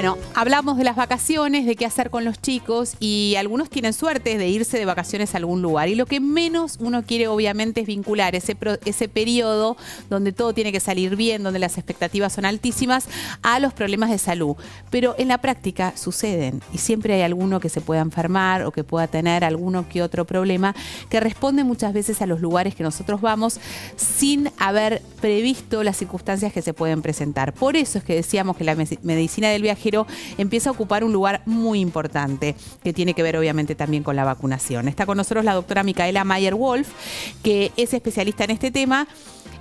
Bueno, hablamos de las vacaciones, de qué hacer con los chicos y algunos tienen suerte de irse de vacaciones a algún lugar. Y lo que menos uno quiere obviamente es vincular ese periodo donde todo tiene que salir bien, donde las expectativas son altísimas, a los problemas de salud. Pero en la práctica suceden y siempre hay alguno que se pueda enfermar o que pueda tener alguno que otro problema que responde muchas veces a los lugares que nosotros vamos sin haber previsto las circunstancias que se pueden presentar. Por eso es que decíamos que la medicina del viajero empieza a ocupar un lugar muy importante, que tiene que ver obviamente también con la vacunación. Está con nosotros la doctora Micaela Mayer-Wolf, que es especialista en este tema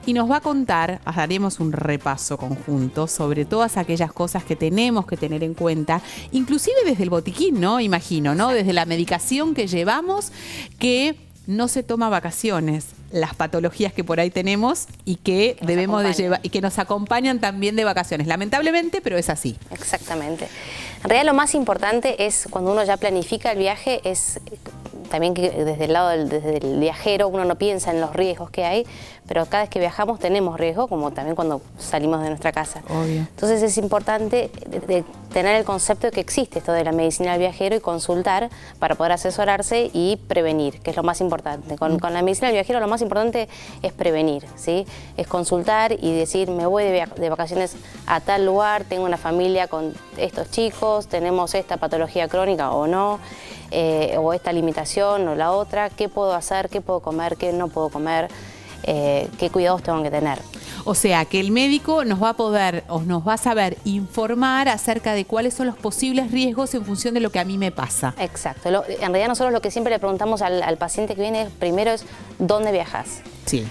y nos va a contar, haremos un repaso conjunto sobre todas aquellas cosas que tenemos que tener en cuenta, inclusive desde el botiquín, ¿no? Imagino, ¿no? Desde la medicación que llevamos, que no se toma vacaciones, las patologías que por ahí tenemos y que debemos de llevar y que nos acompañan también de vacaciones, lamentablemente, pero es así. Exactamente. En realidad lo más importante es cuando uno ya planifica el viaje, es también que desde el lado desde el viajero uno no piensa en los riesgos que hay, pero cada vez que viajamos tenemos riesgo, como también cuando salimos de nuestra casa. Obvio. Entonces es importante de tener el concepto de que existe esto de la medicina del viajero y consultar para poder asesorarse y prevenir, que es lo más importante. Con la medicina del viajero lo más importante es prevenir, ¿sí? Es consultar y decir, me voy de vacaciones a tal lugar, tengo una familia con estos chicos, tenemos esta patología crónica o no, o esta limitación o la otra, qué puedo hacer, qué puedo comer, qué no puedo comer, qué cuidados tengo que tener. O sea, que el médico nos va a poder o nos va a saber informar acerca de cuáles son los posibles riesgos en función de lo que a mí me pasa. Exacto. En realidad nosotros lo que siempre le preguntamos al paciente que viene primero es ¿dónde viajas? Sí.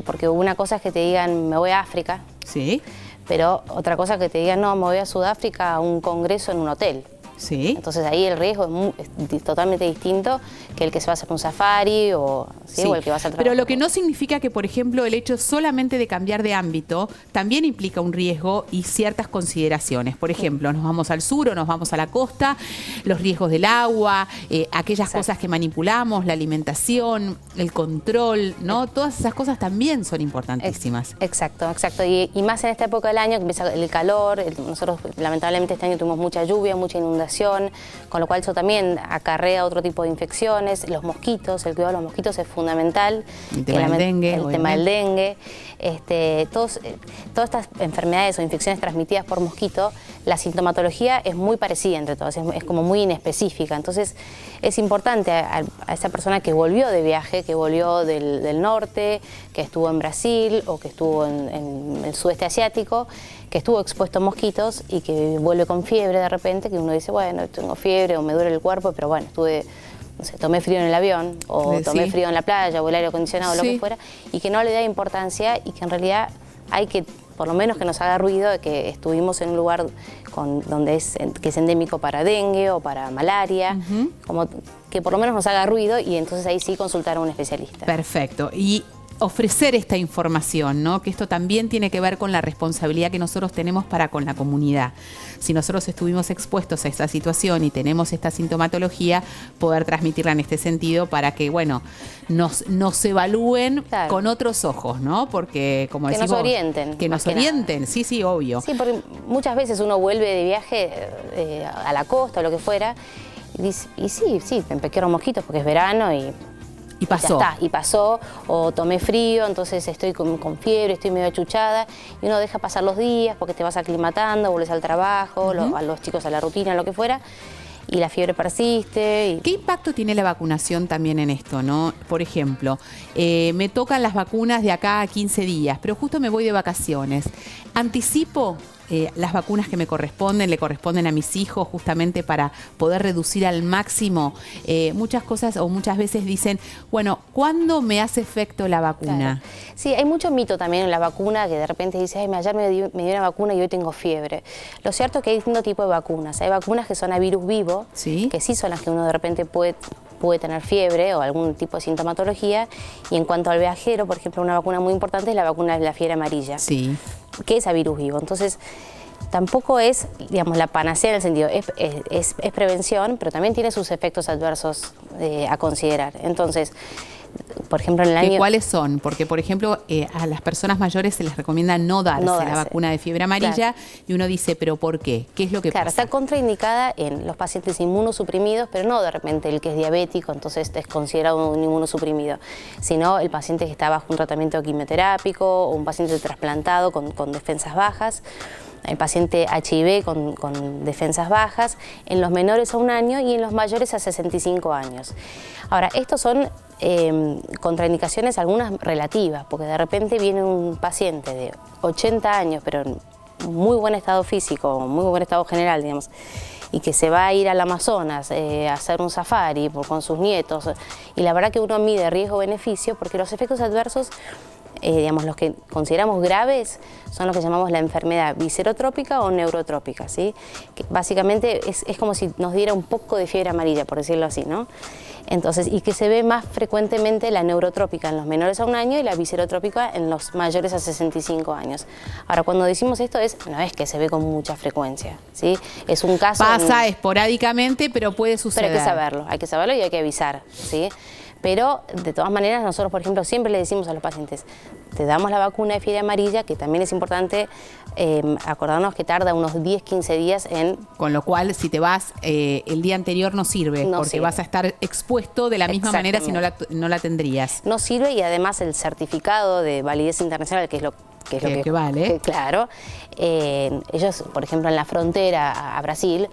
Porque una cosa es que te digan me voy a África. Sí. Pero otra cosa es que te digan no, me voy a Sudáfrica a un congreso en un hotel. Sí. Entonces ahí el riesgo es totalmente distinto que el que se va a hacer un safari o, ¿sí? O el que va a hacer trabajo. Pero lo que no significa que, por ejemplo, el hecho solamente de cambiar de ámbito también implica un riesgo y ciertas consideraciones. Por ejemplo, nos vamos al sur o nos vamos a la costa, los riesgos del agua, aquellas cosas que manipulamos, la alimentación, el control, ¿no? Todas esas cosas también son importantísimas. Exacto, exacto. Y más en esta época del año que empieza el calor. Nosotros lamentablemente este año tuvimos mucha lluvia, mucha inundación, con lo cual eso también acarrea otro tipo de infecciones. Los mosquitos, el cuidado de los mosquitos es fundamental. El tema del dengue. El tema del dengue. Todas estas enfermedades o infecciones transmitidas por mosquito, la sintomatología es muy parecida entre todas, es como muy inespecífica. Entonces es importante a esa persona que volvió de viaje, que volvió del norte, que estuvo en Brasil o que estuvo en el sudeste asiático, que estuvo expuesto a mosquitos y que vuelve con fiebre de repente, que uno dice, bueno, tengo fiebre o me duele el cuerpo, pero bueno, no sé, tomé frío en el avión o tomé frío en la playa o el aire acondicionado o lo que fuera, y que no le da importancia y que en realidad hay que, por lo menos que nos haga ruido de que estuvimos en un lugar que es endémico para dengue o para malaria, como que por lo menos nos haga ruido y entonces ahí sí consultar a un especialista. Perfecto. Y ofrecer esta información, ¿no? Que esto también tiene que ver con la responsabilidad que nosotros tenemos para con la comunidad. Si nosotros estuvimos expuestos a esta situación y tenemos esta sintomatología, poder transmitirla en este sentido para que, bueno, nos evalúen con otros ojos, ¿no? Porque, como decimos, que nos orienten. Que nos orienten, sí, sí, obvio. Sí, porque muchas veces uno vuelve de viaje a la costa o lo que fuera y dice, y sí, me picaron mosquitos porque es verano y pasó. Ya está, y pasó, o tomé frío, entonces estoy con fiebre, estoy medio achuchada, y uno deja pasar los días porque te vas aclimatando, vuelves al trabajo, a los chicos a la rutina, lo que fuera, y la fiebre persiste. ¿Qué impacto tiene la vacunación también en esto, no? Por ejemplo, me tocan las vacunas de acá a 15 días, pero justo me voy de vacaciones. ¿Anticipo las vacunas que me corresponden, le corresponden a mis hijos justamente para poder reducir al máximo muchas cosas o muchas veces dicen, bueno, ¿cuándo me hace efecto la vacuna? Claro. Sí, hay mucho mito también en la vacuna que de repente dice, ay, ayer me dio una vacuna y hoy tengo fiebre. Lo cierto es que hay distintos tipos de vacunas. Hay vacunas que son a virus vivo, que sí son las que uno de repente puede tener fiebre o algún tipo de sintomatología. Y en cuanto al viajero, por ejemplo, una vacuna muy importante es la vacuna de la fiebre amarilla. Sí. Que es a virus vivo. Entonces, tampoco es, digamos, la panacea en el sentido, es prevención, pero también tiene sus efectos adversos a considerar. Entonces, Por ejemplo, en el año... ¿Cuáles son? Porque, por ejemplo, a las personas mayores se les recomienda no darse la vacuna de fiebre amarilla, y uno dice, ¿pero por qué? ¿Qué es lo que pasa? Está contraindicada en los pacientes inmunosuprimidos, pero no de repente el que es diabético, entonces es considerado un inmunosuprimido, sino el paciente que está bajo un tratamiento quimioterápico o un paciente trasplantado con defensas bajas, el paciente HIV con defensas bajas, en los menores a 1 año y en los mayores a 65 años. Ahora, estos son contraindicaciones algunas relativas, porque de repente viene un paciente de 80 años, pero en muy buen estado físico, muy buen estado general, digamos, y que se va a ir al Amazonas a hacer un safari con sus nietos, y la verdad que uno mide riesgo-beneficio, porque los efectos adversos, digamos, los que consideramos graves son los que llamamos la enfermedad viscerotrópica o neurotrópica, ¿sí? Que básicamente es como si nos diera un poco de fiebre amarilla, por decirlo así, ¿no? Entonces, y que se ve más frecuentemente la neurotrópica en los menores a 1 año y la viscerotrópica en los mayores a 65 años. Ahora, cuando decimos esto no es que se ve con mucha frecuencia, ¿sí? Es un caso... Pasa esporádicamente, pero puede suceder. Pero hay que saberlo y hay que avisar, ¿sí? Pero, de todas maneras, nosotros, por ejemplo, siempre le decimos a los pacientes, te damos la vacuna de fiebre amarilla, que también es importante acordarnos que tarda unos 10-15 días en... Con lo cual, si te vas el día anterior no sirve, porque vas a estar expuesto de la misma manera si no la tendrías. No sirve, y además el certificado de validez internacional, que es lo que vale. Claro. Ellos, por ejemplo, en la frontera a Brasil...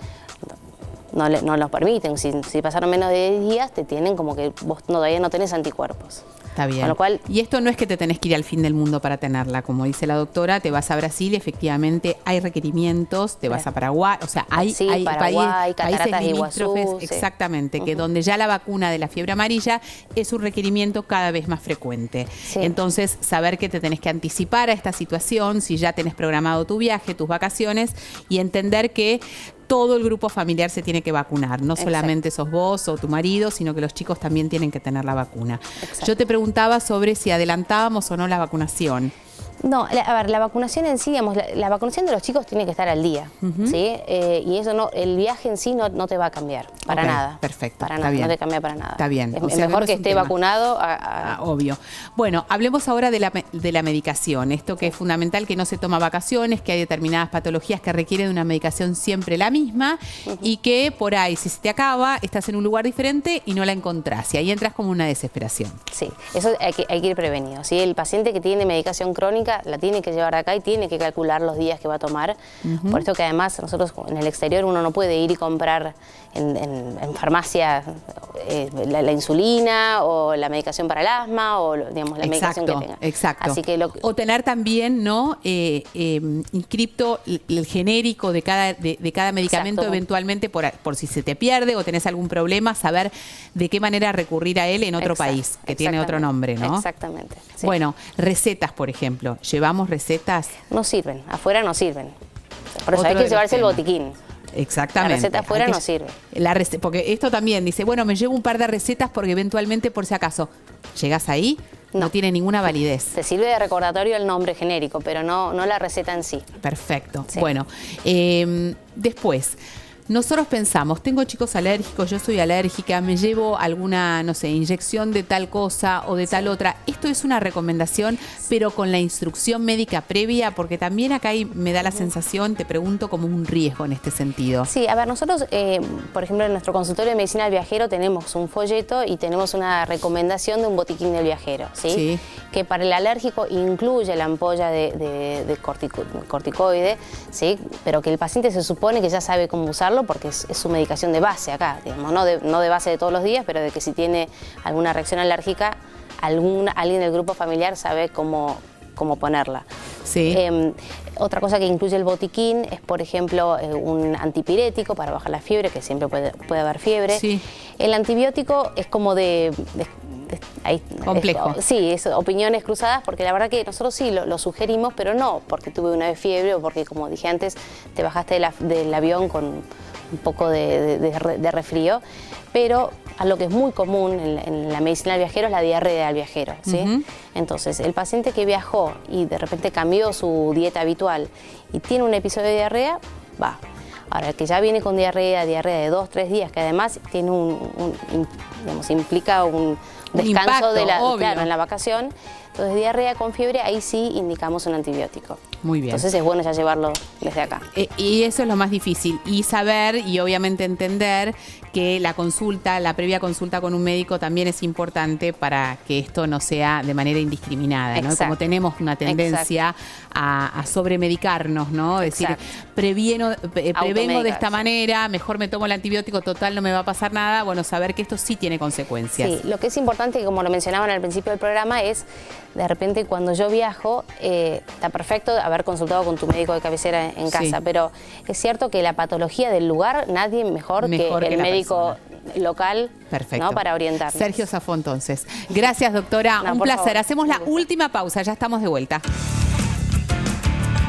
No los permiten. Si pasaron menos de 10 días, te tienen como que vos todavía no tenés anticuerpos. Está bien. Con lo cual, y esto no es que te tenés que ir al fin del mundo para tenerla. Como dice la doctora, te vas a Brasil, efectivamente hay requerimientos, te vas a Paraguay, o sea, hay Paraguay, países limítrofes, exactamente, que donde ya la vacuna de la fiebre amarilla es un requerimiento cada vez más frecuente. Sí. Entonces, saber que te tenés que anticipar a esta situación, si ya tenés programado tu viaje, tus vacaciones, y entender que todo el grupo familiar se tiene que vacunar, no solamente sos vos o tu marido, sino que los chicos también tienen que tener la vacuna. Exacto. Yo te preguntaba sobre si adelantábamos o no la vacunación. No, a ver, la vacunación en sí, digamos, la vacunación de los chicos tiene que estar al día, ¿sí? Y eso no, el viaje en sí no te va a cambiar, para nada. Perfecto, para nada, no te cambia para nada. Está bien. Es mejor que esté vacunado obvio. Bueno, hablemos ahora de la medicación. Esto que es fundamental, que no se toma vacaciones, que hay determinadas patologías que requieren de una medicación siempre la misma, y que por ahí, si se te acaba, estás en un lugar diferente y no la encontrás. Y ahí entras como una desesperación. Sí, eso hay que ir prevenido, ¿sí? El paciente que tiene medicación crónica la tiene que llevar acá y tiene que calcular los días que va a tomar. Por esto que además nosotros en el exterior uno no puede ir y comprar en farmacia la insulina o la medicación para el asma o digamos, la medicación que tenga. Exacto. Así que o tener también, ¿no? Inscripto el genérico de cada medicamento, eventualmente por si se te pierde o tenés algún problema, saber de qué manera recurrir a él en otro país, que tiene otro nombre, ¿no? Exactamente. Sí. Bueno, recetas, por ejemplo. ¿Llevamos recetas? No sirven, afuera no sirven. Por eso hay que llevarse el botiquín. Exactamente. La receta afuera no sirve. Porque esto también dice, bueno, me llevo un par de recetas porque eventualmente, por si acaso, llegas ahí, no tiene ninguna validez. Te sirve de recordatorio el nombre genérico, pero no la receta en sí. Perfecto. Sí. Bueno, después... Nosotros pensamos, tengo chicos alérgicos, yo soy alérgica, me llevo alguna, no sé, inyección de tal cosa o de tal otra. Esto es una recomendación, pero con la instrucción médica previa, porque también acá me da la sensación, te pregunto, como un riesgo en este sentido. Sí, a ver, nosotros, por ejemplo, en nuestro consultorio de medicina del viajero tenemos un folleto y tenemos una recomendación de un botiquín del viajero, ¿sí? Sí. Que para el alérgico incluye la ampolla de corticoide, ¿sí? Pero que el paciente se supone que ya sabe cómo usarlo, porque es su medicación de base acá, digamos, no de base de todos los días, pero de que si tiene alguna reacción alérgica, alguien del grupo familiar sabe cómo ponerla. Sí. Otra cosa que incluye el botiquín es, por ejemplo, un antipirético para bajar la fiebre, que siempre puede haber fiebre. Sí. El antibiótico es como complejo. Sí, es opiniones cruzadas, porque la verdad que nosotros sí lo sugerimos, pero no porque tuve una vez fiebre o porque, como dije antes, te bajaste del avión con un poco de resfrío, pero a lo que es muy común en la medicina del viajero es la diarrea del viajero, ¿sí? Entonces, el paciente que viajó y de repente cambió su dieta habitual y tiene un episodio de diarrea, va. Ahora, el que ya viene con diarrea de 2, 3 días, que además tiene digamos, implica un descanso impacto, de obvio. en la vacación. Entonces, diarrea con fiebre, ahí sí indicamos un antibiótico. Muy bien. Entonces es bueno ya llevarlo desde acá. Y eso es lo más difícil. Y saber y obviamente entender que la consulta, la previa consulta con un médico también es importante para que esto no sea de manera indiscriminada, ¿no? Como tenemos una tendencia a sobremedicarnos, ¿no? Es decir, prevengo de esta manera, mejor me tomo el antibiótico, total no me va a pasar nada. Bueno, saber que esto sí tiene consecuencias. Sí, lo que es importante, como lo mencionaban al principio del programa, es de repente cuando yo viajo, está perfecto haber consultado con tu médico de cabecera en casa, pero es cierto que la patología del lugar, nadie mejor que el médico local, ¿no? Para orientarnos. Sergio Zafó, entonces. Gracias, doctora. Un placer. Hacemos la última pausa, ya estamos de vuelta.